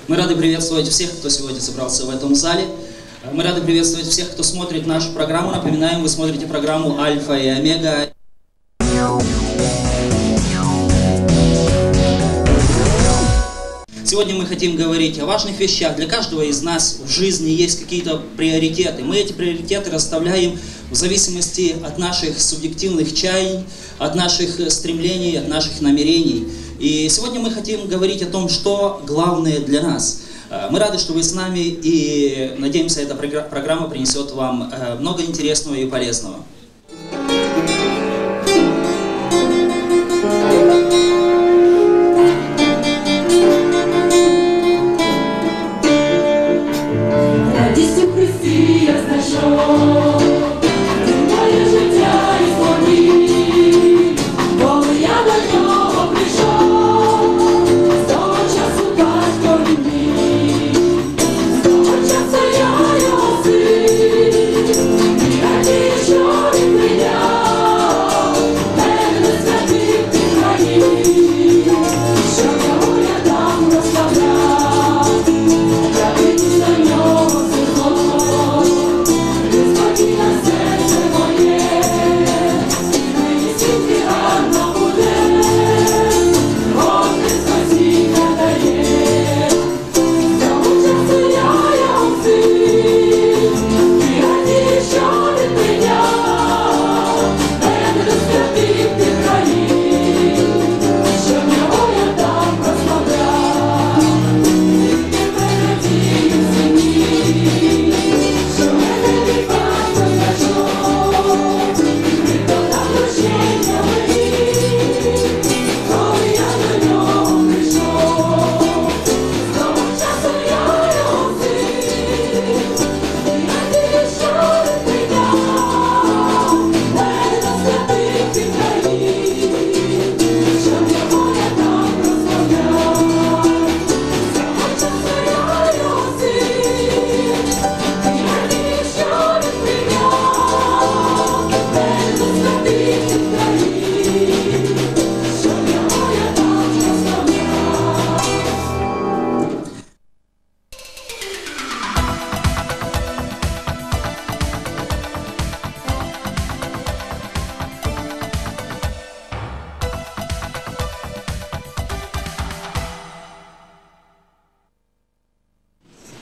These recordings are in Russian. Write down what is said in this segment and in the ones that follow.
Мы рады приветствовать всех, кто сегодня собрался в этом зале. Мы рады приветствовать всех, кто смотрит нашу программу. Напоминаем, вы смотрите программу «Альфа и Омега». Сегодня мы хотим говорить о важных вещах. Для каждого из нас в жизни есть какие-то приоритеты. Мы эти приоритеты расставляем в зависимости от наших субъективных чаяний, от наших стремлений, от наших намерений. И сегодня мы хотим говорить о том, что главное для нас. Мы рады, что вы с нами, и надеемся, эта программа принесет вам много интересного и полезного.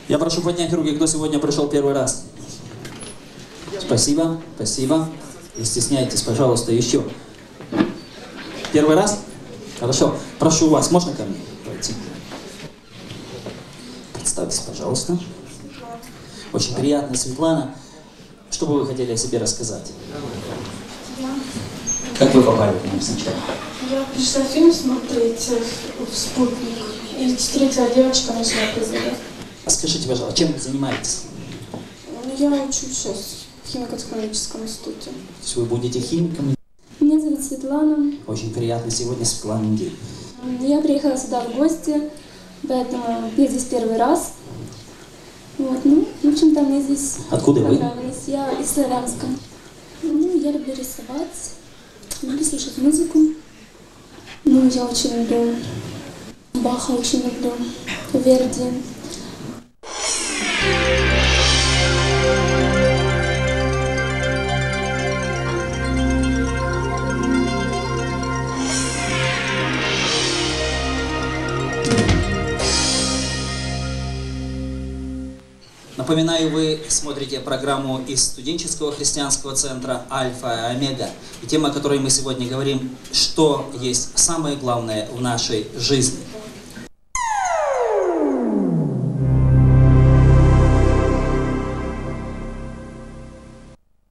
Я прошу поднять руки, кто сегодня пришел первый раз. Спасибо, спасибо. Не стесняйтесь, пожалуйста, еще. Первый раз? Хорошо. Прошу вас, можно ко мне пройти? Представьтесь, пожалуйста. Очень приятно, Светлана. Что бы вы хотели о себе рассказать? Как вы попали к нам сначала? Я пришла фильм смотреть в «Спутник», и встретила девочка, начала позывать. Скажите, пожалуйста, чем вы занимаетесь? Я учусь сейчас в химико-технологическом институте. То есть вы будете химиком? Меня зовут Светлана. Очень приятно сегодня, Светлана, день. Я приехала сюда в гости, поэтому я здесь первый раз. Вот, ну, в общем-то, мне здесь Откуда понравилось. вы? Я из Славянска. Ну, я люблю рисовать, люблю слушать музыку. Ну, я очень люблю Баха, очень люблю Верди. Напоминаю, вы смотрите программу из студенческого христианского центра «Альфа и Омега». И тема, о которой мы сегодня говорим, что есть самое главное в нашей жизни.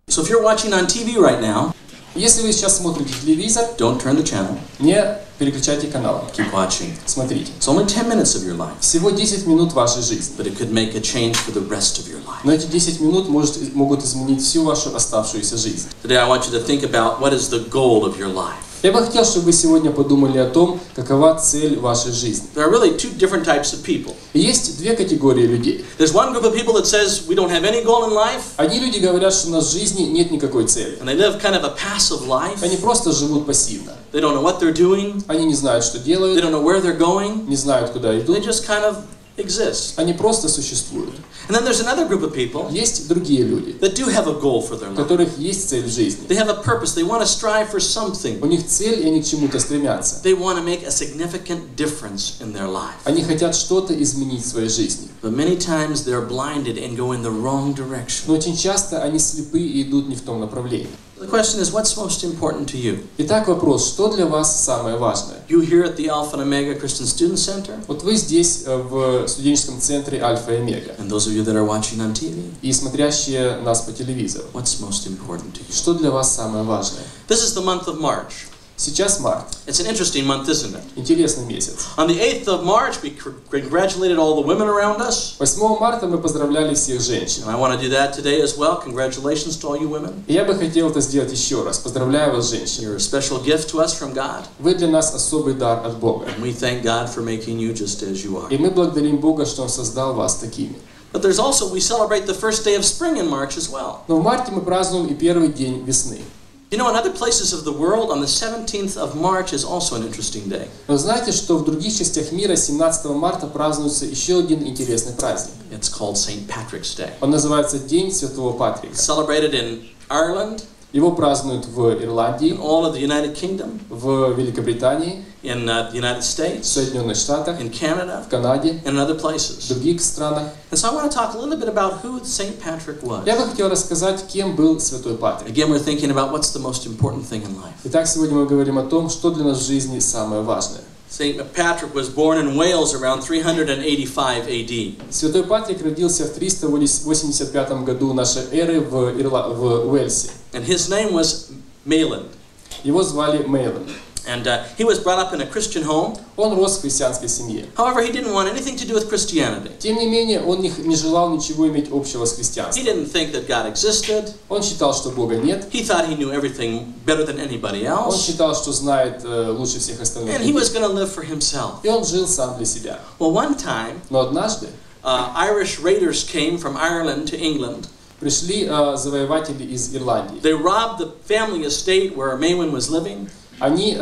So if you're watching on TV right now, если вы сейчас смотрите телевизор, don't turn the channel. не переключайте канал. Keep watching. Смотрите. It's only 10 minutes of your life, Всего 10 минут вашей жизни. but it could make a change for the rest of your life. Но эти 10 минут могут изменить всю вашу оставшуюся жизнь. Today I want you to think about what is the goal of your life. Я бы хотел, чтобы вы сегодня подумали о том, какова цель вашей жизни. There are really two different types of people. Есть две категории людей. There's one group of people that says we don't have any goal in life, Одни люди говорят, что у нас в жизни нет никакой цели. and they live kind of a passive life. Они просто живут пассивно. They don't know what they're doing. Они не знают, что They делают, don't know where they're going. не знают, куда They идут. just kind of exist. Они просто существуют. And then there's another group of people Есть другие люди, that do have a goal for their у life. которых есть цель в жизни. They have a purpose. They want to strive for У something. них цель, и они к чему-то стремятся. They want to make a significant difference in their life. Они хотят что-то изменить в своей жизни. But many times they're blinded and go in the wrong direction. Но очень часто они слепы и идут не в том направлении. The question is, what's most important to you? Итак, вопрос, что для вас самое важное? You here at the Alpha and Omega Christian Student Center, Вот вы здесь, в студенческом центре Альфа и Омега, and those of you that are watching on TV, и смотрящие нас по телевизору. what's most important to you? Что для вас самое важное? This is the month of March. Сейчас март. It's an interesting month, isn't it? Интересный месяц. On the 8th of March, we congratulated all the women around us. 8 марта мы поздравляли всех женщин. And I want to do that today as well. Congratulations to all you women. И я бы хотел это сделать еще раз. Поздравляю вас, женщины. You're a special gift to us from God. Вы для нас особый дар от Бога. And we thank God for making you just as you are. И мы благодарим Бога, что Он создал вас такими. But there's also, we celebrate the first day of spring in March as well. Но в марте мы празднуем и первый день весны. You know, in other places of the world, on the 17th of March is also an interesting day. Но знаете, что в других частях мира 17 марта празднуется еще один интересный праздник. It's called St. Patrick's Day. Он называется День Святого Патрика. Celebrated in Ireland, Его празднуют в in Ирландии, all of the United Kingdom, в Великобритании, in the United в States, Соединенных Штатах, in Canada, в Канаде, and in other в places. других странах. And so I want to talk a little bit about who St. Patrick was. Я бы хотел рассказать, кем был Святой Патрик. Again, we're thinking about what's the most important thing in life. Итак, сегодня мы говорим о том, что для нас в жизни самое важное. St. Patrick was born in Wales around 385 AD. Святой Патрик родился в 385 году нашей эры в Уэльсе. And his name was Maitland. Его звали Мейлон. And he was brought up in a Christian home. Он рос в христианской семье. However, he didn't want anything to do with Christianity. Тем не менее, он не желал ничего иметь общего с He христианством. didn't think that God existed. Он считал, что Бога нет. He thought he knew everything better than anybody Он else. считал, что знает лучше всех остальных And he людей. was going to live for himself. И он жил сам для себя. Well, one time, Но однажды Irish raiders came from Ireland to England. пришли завоеватели из Ирландии. They robbed the family estate where Maitland was living. Они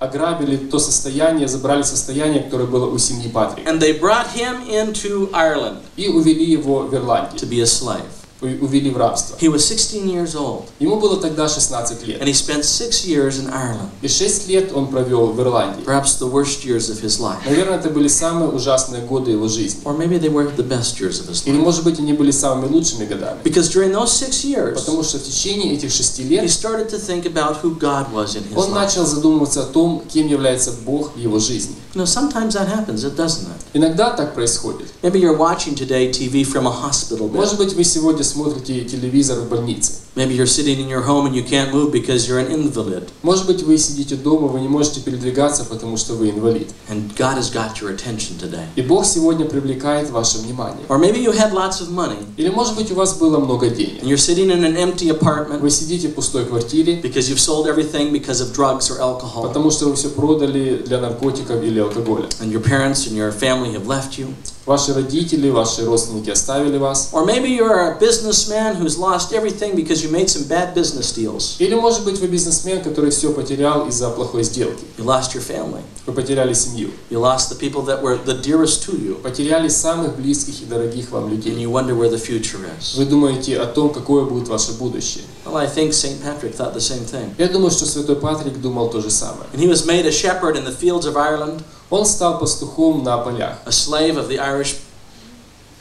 ограбили то состояние, забрали состояние, которое было у семьи Патрика. And they brought him into Ireland И увели его в to Ирландию. be a slave. Увели в рабство. He was 16 years old. Ему было тогда 16 лет. And he spent 6 years in Ireland. И 6 лет он провел в Ирландии. Perhaps the worst years of his life. Наверное, это были самые ужасные годы его жизни. Or maybe they were the best years of his Или, life. может быть, они были самыми лучшими годами. Because during those 6 years, Потому что в течение этих 6 he лет started to think about who God was in his он life. начал задумываться о том, кем является Бог в его жизни. You know, sometimes that happens, it doesn't it? Иногда так происходит. Maybe you're watching today TV from a hospital Может bed. быть, вы сегодня смотрите телевизор в больнице. Maybe you're sitting in your home and you can't move because you're an invalid. Может быть, вы сидите дома, вы не можете передвигаться, потому что вы инвалид. And God has got your attention today. И Бог сегодня привлекает ваше внимание. Or maybe you had lots of money Или, может быть, у вас было много денег. and you're sitting in an empty apartment Вы сидите в пустой квартире, because you've sold everything because of drugs or alcohol. потому что вы все продали для наркотиков или алкоголя. And your parents and your family have left you. Ваши родители, ваши родственники оставили вас. Or maybe you're a businessman who's lost everything because you made some bad business deals. Или, может быть, вы бизнесмен, который все потерял из-за плохой сделки. You lost your family. Вы потеряли семью. You lost the people that were the dearest to you. Потеряли самых близких и дорогих вам And людей. you wonder where the future is. Вы думаете о том, какое будет ваше будущее. Well, I think St. Patrick thought the same thing. Я думаю, что святой Патрик думал то же самое. And he was made a shepherd in the fields of Ireland, Он стал пастухом на полях. a slave of the Irish.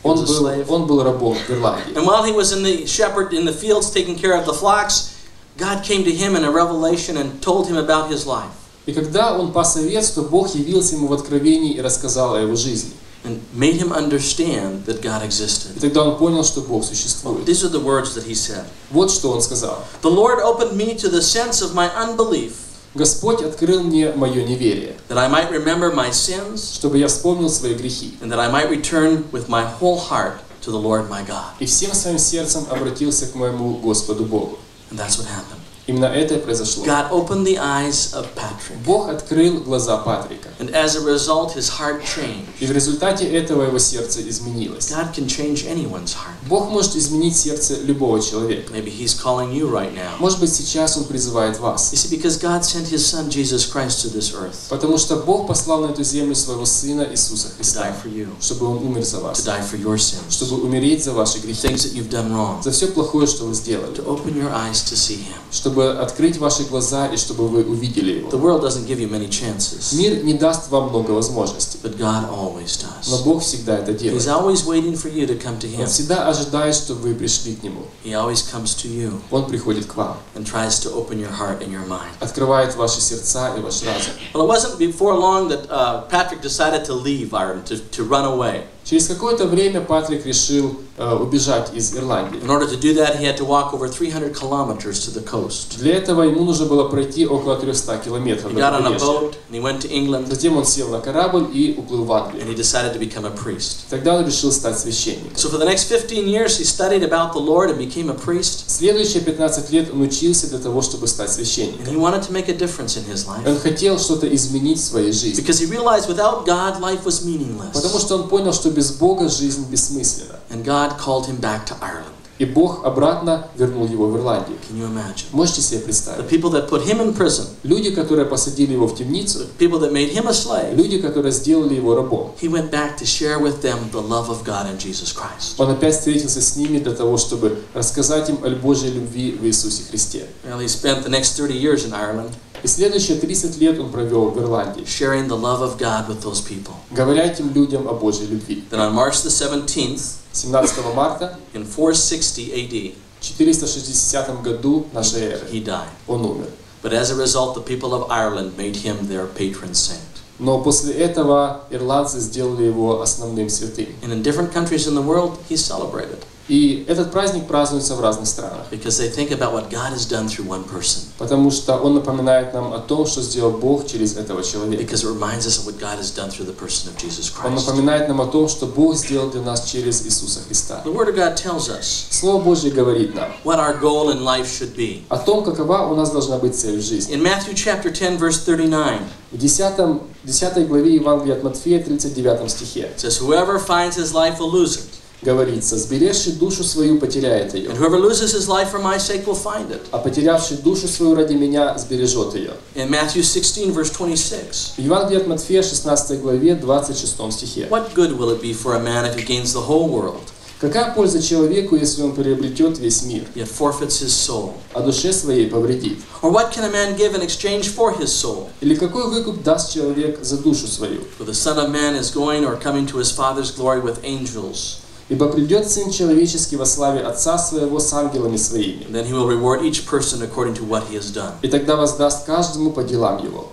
Он был рабом в Ирландии. And while he was in the shepherd in the fields taking care of the flocks, God came to him in a revelation and told him about his life. И когда он пас овец, то Бог явился ему в откровении и рассказал о его жизни. And made him understand that God И existed. тогда он понял, что Бог существует. These are the words that he said. Вот что он сказал. The Lord opened me to the sense of my unbelief, Господь открыл мне мое неверие, that I might remember my sins, чтобы я вспомнил свои грехи. and that I might return with my whole heart to the Lord my God. И всем своим сердцем обратился к моему Господу Богу. And that's what happened. Именно это и произошло. God opened the eyes of Patrick. Бог открыл глаза Патрика. And as a result, his heart changed. И в результате этого его сердце изменилось. God can change anyone's heart. Бог может изменить сердце любого человека. Maybe he's calling you right now. Может быть, сейчас Он призывает вас. You see, because God sent his son Jesus Christ to this earth Потому что Бог послал на эту землю своего Сына Иисуса to die Христа, for you, чтобы Он умер за to вас, die for your sins, чтобы умереть за ваши грехи, things that you've done wrong, за все плохое, что вы сделали, to open your eyes to see him. чтобы открыть ваши глаза и чтобы вы увидели The Его. world doesn't give you many chances, Мир не даст вам много возможностей, but God always но does. Бог всегда это He's делает. always waiting for you to come to Он him. всегда ожидает, что вы пришли к Нему. He always comes to you Он приходит к вам, and tries to open your heart and your mind. открывает ваши сердца и ваш разум. Well, it wasn't before long that Patrick decided to leave Ireland, to run away. Через какое-то время Патрик решил убежать из Ирландии. In order to do that, he had to walk over 300 kilometers to the coast. Для этого ему нужно было пройти около 300 километров He до got on a побережья. boat and he went to England Затем он сел на корабль и уплыл в and Англию. he decided to become a priest. Тогда он решил стать священником. So for the next 15 years, he studied about the Lord and became a priest. Следующие 15 лет он учился для того, чтобы стать And священником. he wanted to make a difference in his Он life хотел что-то изменить в своей жизни. because he realized without God, life was meaningless. Потому что он понял, что без Бога жизнь бессмысленна. And God called him back to Ireland. И Бог обратно вернул его в Ирландию. Can you imagine? Можете себе The представить? people that put him in prison, Люди, которые посадили его в темницу, the people that made him a slave, люди, которые сделали его рабом. he went back to share with them the love of God in Jesus Christ. Он опять встретился с ними для того, чтобы рассказать им о Божьей любви в Иисусе Христе. Well, he spent the next 30 years in Ireland И следующие 30 лет он провел в Ирландии, sharing the love of God with those people. говоря этим людям о Божьей любви. Then on March the 17th, 17 марта in 460 AD, в 460 году нашей эры he died. он умер. But as a result, the people of Ireland made him their patron saint. Но после этого ирландцы сделали его основным святым. And in different countries in the world, he's celebrated И этот праздник празднуется в разных странах, because they think about what God has done through one person. потому что он напоминает нам о том, что сделал Бог через этого человека. Because it reminds us of what God has done through the person of Jesus Он Christ. напоминает нам о том, что Бог сделал для нас через Иисуса Христа. The Word of God tells us Слово Божье говорит нам what our goal in life should be. о том, какова у нас должна быть цель в жизни. In Matthew chapter 10, verse 39, В 10 главе Евангелия от Матфея, 39 стихе it says, "Whoever finds his life will lose it, говорится: «Сберегший душу свою потеряет ее, and whoever loses his life for my sake will find it." а потерявший душу свою ради меня сбережет ее». In Matthew 16, verse 26, В Евангелии от Матфея, 16 главе, 26 стихе. "What good will it be for a man if he gains the whole world, Какая польза человеку, если он приобретет весь мир, yet forfeits his soul? а душе своей повредит? Or what can a man give in exchange for his soul? Или какой выкуп даст человек за душу свою? For the Son of Man is going or coming to his Father's glory with angels, Ибо придет Сын Человеческий во славе Отца Своего с ангелами Своими, and then he will reward each person according to what he has done." и тогда воздаст каждому по делам его.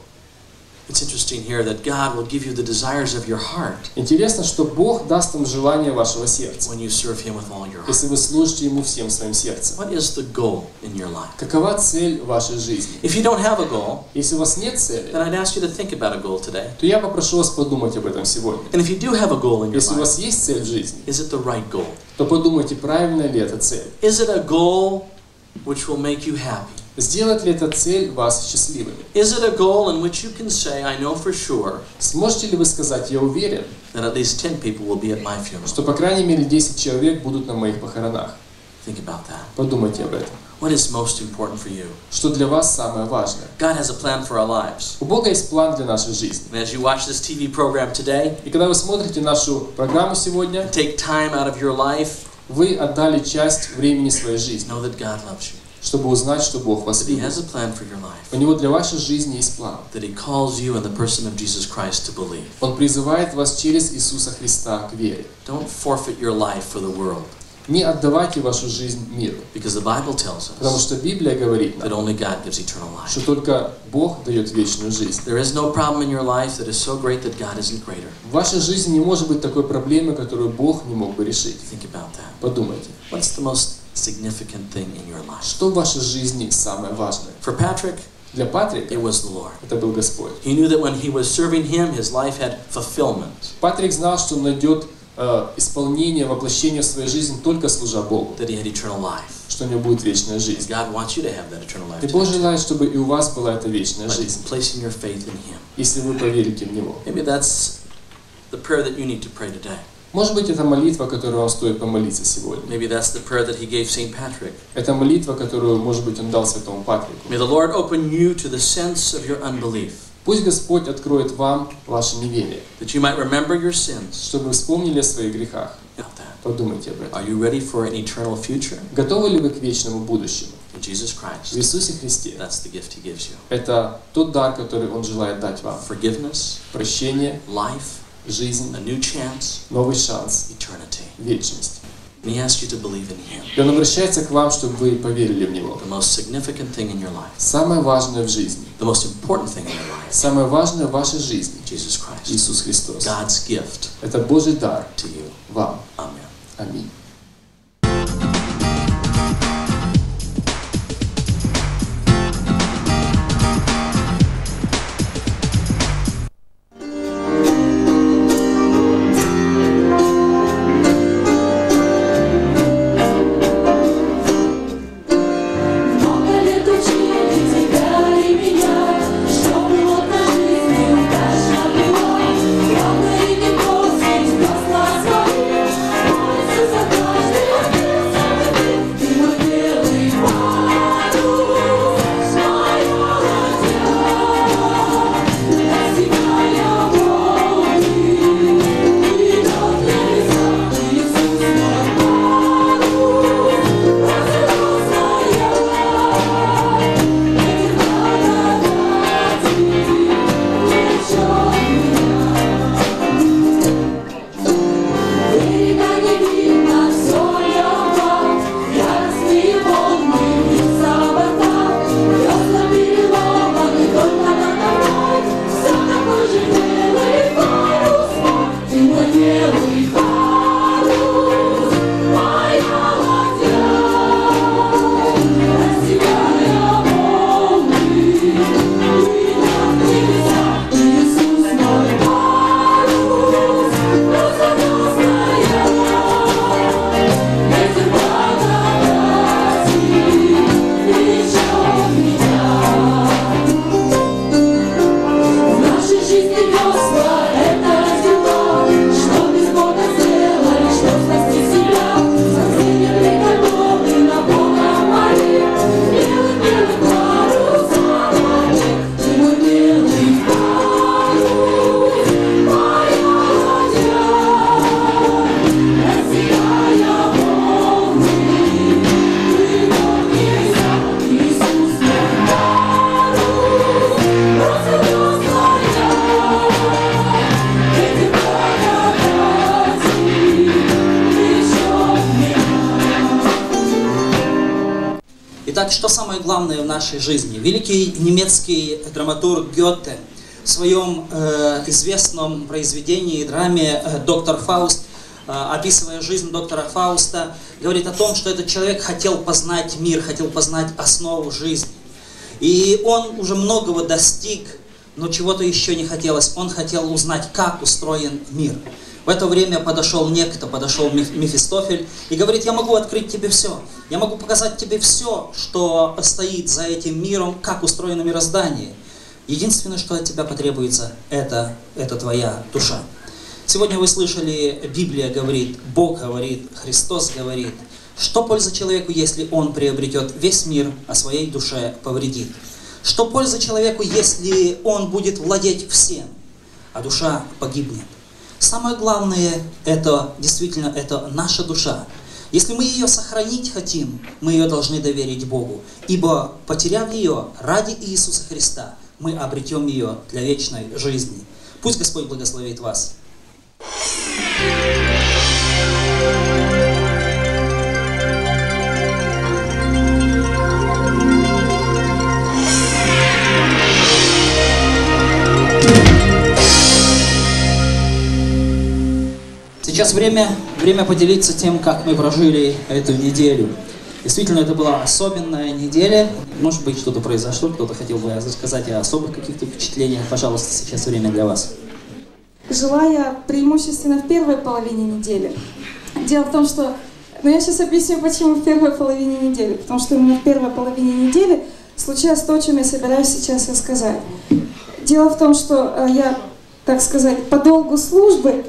It's interesting here that God will give you the desires of your heart Интересно, что Бог даст вам желание вашего сердца, when you serve him with all your heart. если вы служите Ему всем своим сердцем. What is the goal in your life? Какова цель вашей жизни? If you don't have a goal, Если у вас нет цели, then I'd ask you to think about a goal today. то я попрошу вас подумать об этом сегодня. And if you do have a goal in your Если у life, вас есть цель в жизни, is it the right goal? то подумайте, правильная ли эта цель. Is it a goal which will make you happy? Сделает ли эта цель вас счастливыми? Is it a goal in which you can say, "I know for sure Сможете ли вы сказать: «Я уверен, that at least 10 people will be at my funeral"? что по крайней мере 10 человек будут на моих похоронах»? Think about that. Подумайте об этом. What is most important for you? Что для вас самое важное? God has a plan for our lives. У Бога есть план для нашей жизни. And as you watch this TV program today, И когда вы смотрите нашу программу сегодня, take time out of your life, вы отдали часть времени своей жизни, know that God loves you, чтобы узнать, что Бог вас that He любит. has a plan for your life, У Него для вашей жизни есть план. that He calls you in the person of Jesus Christ to believe. Он призывает вас через Иисуса Христа к вере. Don't forfeit your life for the world, Не отдавайте вашу жизнь миру, because the Bible tells потому us что Библия говорит that нам, only God gives eternal что life. только Бог дает вечную жизнь. There is no problem in your life that is so great that God isn't greater. В вашей жизни не может быть такой проблемы, которую Бог не мог бы решить. Think about that. Подумайте, What's the most significant thing in your life? что в вашей жизни самое важное? For Patrick, Для Патрика it was the Lord. это был Господь. He knew that when he was serving Him, his life had fulfillment. Патрик знал, что он найдет исполнение, воплощение в своей жизни только служа Богу, That he had eternal life. что что у него будет вечная жизнь. God wants you to have that eternal life И Бог today. желает, чтобы и у вас была эта вечная By жизнь, placing your faith in Him. если вы поверите в Него. Maybe that's the prayer that you need to pray today. Может быть, это молитва, которую вам стоит помолиться сегодня. Maybe that's the prayer that He gave St. Patrick. Это молитва, которую, может быть, Он дал святому Патрику. May the Lord open you to the sense of your unbelief, Пусть Господь откроет вам ваше неверие, that you might remember your sins. чтобы вы вспомнили о своих грехах. About that. Подумайте об этом. Are you ready for an eternal future? Готовы ли вы к вечному будущему? In Jesus В Christ. Иисусе Христе. That's the gift He gives you. Это тот дар, который Он желает дать вам. Forgiveness, Прощение, life, жизнь, a new chance, новый шанс, eternity. вечность. And He asks you to believe in Him. И Он обращается к вам, чтобы вы поверили в Него. The most significant thing in your life, Самое важное в жизни, the most important thing in your life, самое важное в вашей жизни Jesus Christ. Иисус Христос. God's gift Это Божий дар to you. вам. Amen. Аминь. Итак, что самое главное в нашей жизни? Великий немецкий драматург Гёте в своем известном произведении, драме «Доктор Фауст», описывая жизнь доктора Фауста, говорит о том, что этот человек хотел познать мир, хотел познать основу жизни. И он уже многого достиг, но чего-то еще не хотелось. Он хотел узнать, как устроен мир. В это время подошел Мефистофель и говорит: я могу открыть тебе все. Я могу показать тебе все, что стоит за этим миром, как устроено мироздание. Единственное, что от тебя потребуется, это твоя душа. Сегодня вы слышали, Библия говорит, Бог говорит, Христос говорит, что польза человеку, если он приобретет весь мир, а своей душе повредит? Что польза человеку, если он будет владеть всем, а душа погибнет? Самое главное, это действительно это наша душа. Если мы ее сохранить хотим, мы ее должны доверить Богу. Ибо, потеряв ее ради Иисуса Христа, мы обретем ее для вечной жизни. Пусть Господь благословит вас. Сейчас время поделиться тем, как мы прожили эту неделю. Действительно, это была особенная неделя. Может быть, что-то произошло, кто-то хотел бы рассказать о особых каких-то впечатлениях. Пожалуйста, сейчас время для вас. Жила я преимущественно в первой половине недели. Дело в том, что Но я сейчас объясню, почему в первой половине недели. Потому что именно в первой половине недели случилось то, о чем я собираюсь сейчас рассказать. Дело в том, что я, так сказать, по долгу службы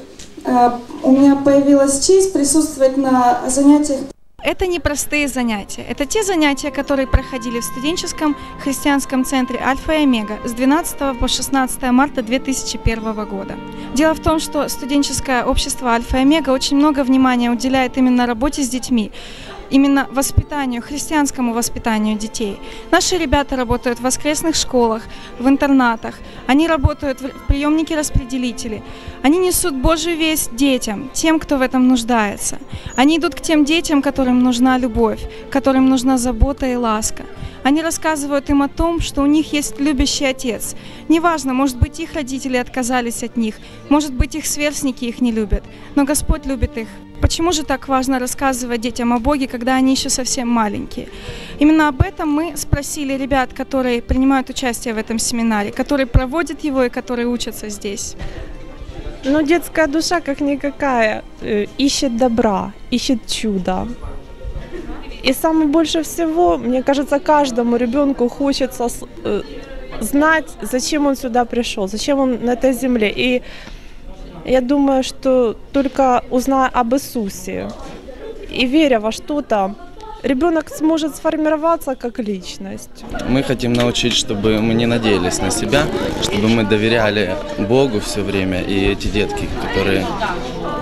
у меня появилась честь присутствовать на занятиях. Это не простые занятия. Это те занятия, которые проходили в студенческом христианском центре «Альфа и Омега» с 12 по 16 марта 2001 года. Дело в том, что студенческое общество «Альфа и Омега» очень много внимания уделяет именно работе с детьми, именно воспитанию, христианскому воспитанию детей. Наши ребята работают в воскресных школах, в интернатах, они работают в приемнике-распределителе, они несут Божью весть детям, тем, кто в этом нуждается. Они идут к тем детям, которым нужна любовь, которым нужна забота и ласка. Они рассказывают им о том, что у них есть любящий отец. Неважно, может быть, их родители отказались от них, может быть, их сверстники их не любят, но Господь любит их. Почему же так важно рассказывать детям о Боге, когда они еще совсем маленькие? Именно об этом мы спросили ребят, которые принимают участие в этом семинаре, которые проводят его и которые учатся здесь. Ну, детская душа как никакая ищет добра, ищет чуда. И самое больше всего, мне кажется, каждому ребенку хочется знать, зачем он сюда пришел, зачем он на этой земле. И я думаю, что только узная об Иисусе и веря во что-то, ребенок сможет сформироваться как личность. Мы хотим научить, чтобы мы не надеялись на себя, чтобы мы доверяли Богу все время. И эти детки, которые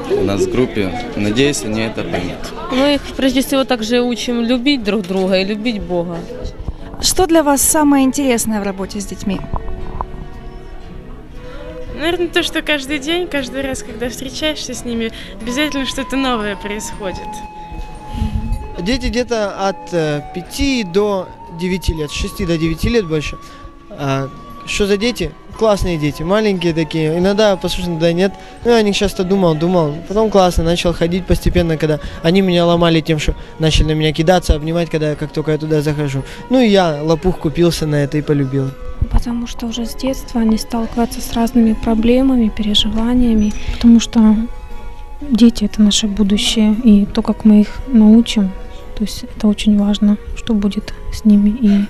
у нас в группе, надеюсь, они это поймут. Мы их прежде всего также учим любить друг друга и любить Бога. Что для вас самое интересное в работе с детьми? Наверное, то, что каждый день, каждый раз, когда встречаешься с ними, обязательно что-то новое происходит. Дети где-то от 5 до 9 лет, с 6 до 9 лет больше. Что за дети? Классные дети, маленькие такие, иногда послушно, иногда нет. Ну, я о них часто думал. Потом классно, начал ходить постепенно, когда они меня ломали тем, что начали на меня кидаться, обнимать, как только я туда захожу. Ну, и я лопух купился на это и полюбил. Потому что уже с детства они сталкиваются с разными проблемами, переживаниями. Потому что дети – это наше будущее, и то, как мы их научим, то есть это очень важно, что будет с ними. И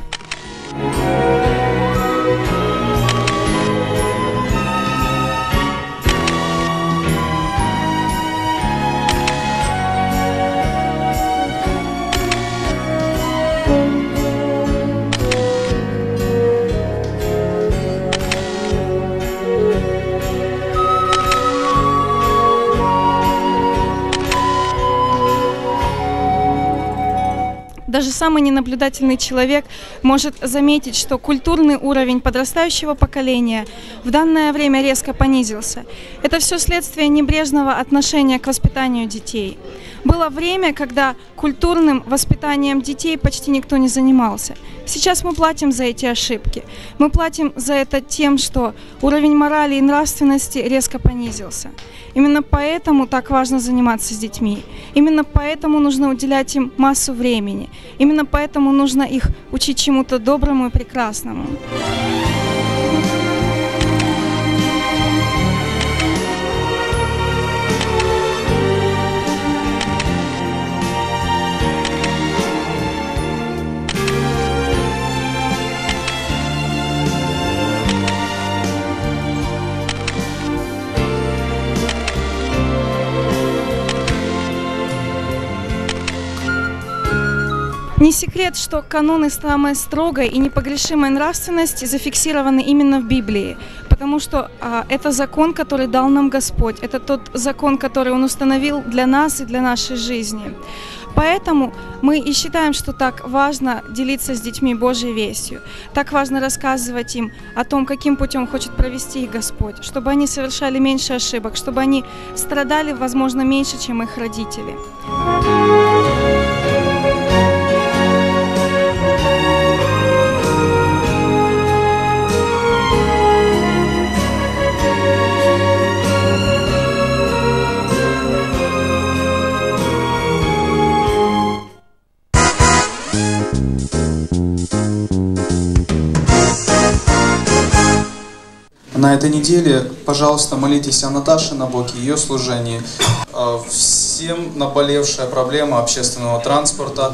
Даже самый ненаблюдательный человек может заметить, что культурный уровень подрастающего поколения в данное время резко понизился. Это все следствие небрежного отношения к воспитанию детей. Было время, когда культурным воспитанием детей почти никто не занимался. Сейчас мы платим за эти ошибки. Мы платим за это тем, что уровень морали и нравственности резко понизился. Именно поэтому так важно заниматься с детьми. Именно поэтому нужно уделять им массу времени. Именно поэтому нужно их учить чему-то доброму и прекрасному. Не секрет, что каноны самой строгой и непогрешимой нравственности зафиксированы именно в Библии, потому что это закон, который дал нам Господь, это тот закон, который Он установил для нас и для нашей жизни. Поэтому мы и считаем, что так важно делиться с детьми Божьей вестью, так важно рассказывать им о том, каким путем хочет провести их Господь, чтобы они совершали меньше ошибок, чтобы они страдали, возможно, меньше, чем их родители. На этой неделе, пожалуйста, молитесь о Наташе Набоке, ее служении. всем наболевшая проблема общественного транспорта.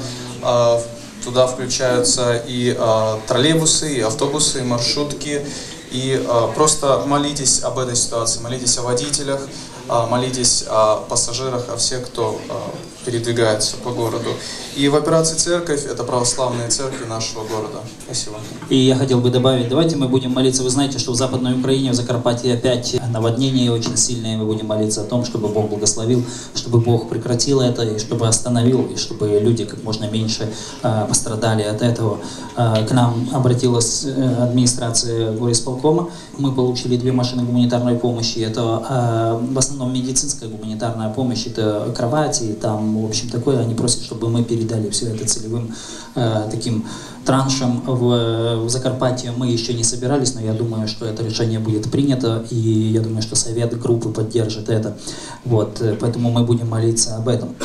Туда включаются и троллейбусы, и автобусы, и маршрутки. И просто молитесь об этой ситуации, молитесь о водителях, молитесь о пассажирах, о всех, кто передвигается по городу. И в операции «Церковь» это православные церкви нашего города. Спасибо. И я хотел бы добавить, давайте мы будем молиться. Вы знаете, что в Западной Украине, в Закарпатье опять наводнение очень сильное. Мы будем молиться о том, чтобы Бог благословил, чтобы Бог прекратил это, и чтобы остановил, и чтобы люди как можно меньше пострадали от этого. К нам обратилась администрация горисполкома. Мы получили 2 машины гуманитарной помощи. Это в основном медицинская гуманитарная помощь, это кровати, там, в общем, такое. Они просят, чтобы мы передали все это целевым таким траншем в Закарпатье. Мы еще не собирались, но я думаю, что это решение будет принято, и я думаю, что совет группы поддержит это. Вот, поэтому мы будем молиться об этом.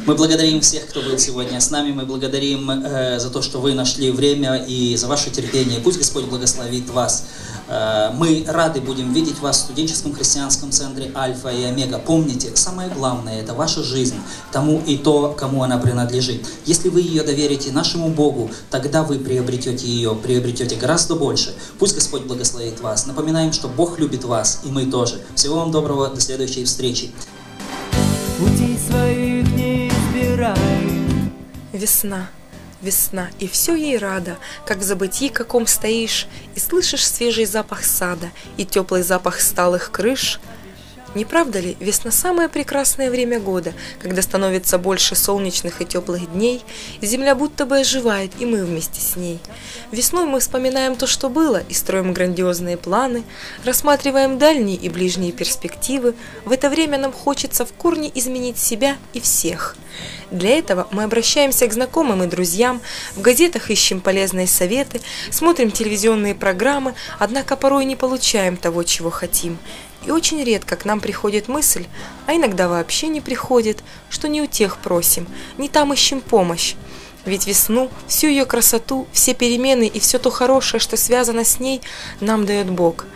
Мы благодарим всех, кто был сегодня с нами. Мы благодарим за то, что вы нашли время и за ваше терпение. Пусть Господь благословит вас. Мы рады будем видеть вас в студенческом христианском центре «Альфа и Омега». Помните, самое главное – это ваша жизнь, тому и то, кому она принадлежит. Если вы ее доверите нашему Богу, тогда вы приобретете ее, приобретете гораздо больше. Пусть Господь благословит вас. Напоминаем, что Бог любит вас, и мы тоже. Всего вам доброго, до следующей встречи. Путей своих не избирай. Весна, весна, и все ей рада, как в забытии каком стоишь, и слышишь свежий запах сада и теплый запах сталых крыш. Не правда ли, весна самое прекрасное время года, когда становится больше солнечных и теплых дней, и земля будто бы оживает, и мы вместе с ней. Весной мы вспоминаем то, что было, и строим грандиозные планы, рассматриваем дальние и ближние перспективы. В это время нам хочется в корне изменить себя и всех. Для этого мы обращаемся к знакомым и друзьям, в газетах ищем полезные советы, смотрим телевизионные программы, однако порой не получаем того, чего хотим. И очень редко к нам приходит мысль, а иногда вообще не приходит, что не у тех просим, не там ищем помощь. Ведь весну, всю ее красоту, все перемены и все то хорошее, что связано с ней, нам дает Бог.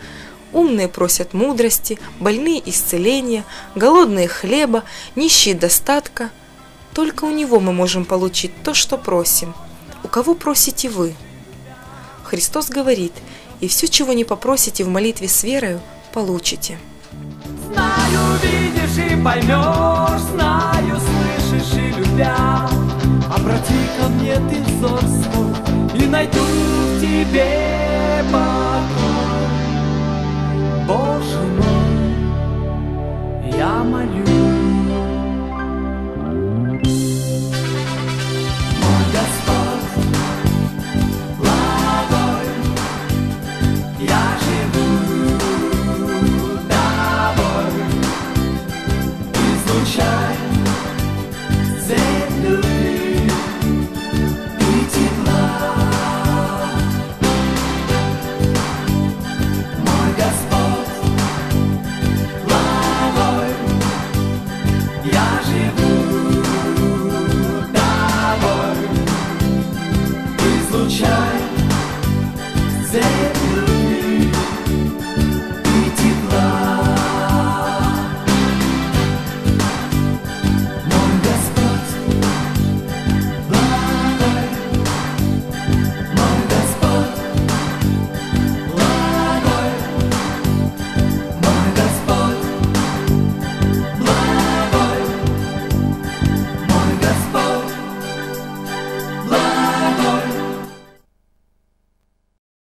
Умные просят мудрости, больные исцеления, голодные хлеба, нищие достатка. Только у Него мы можем получить то, что просим. У кого просите вы? Христос говорит: и все, чего не попросите в молитве с верою, получите. Знаю, видишь и поймешь, знаю, слышишь и любя. Обрати ко мне ты взор свой, и найду в тебе покой. Боже мой, я молюсь.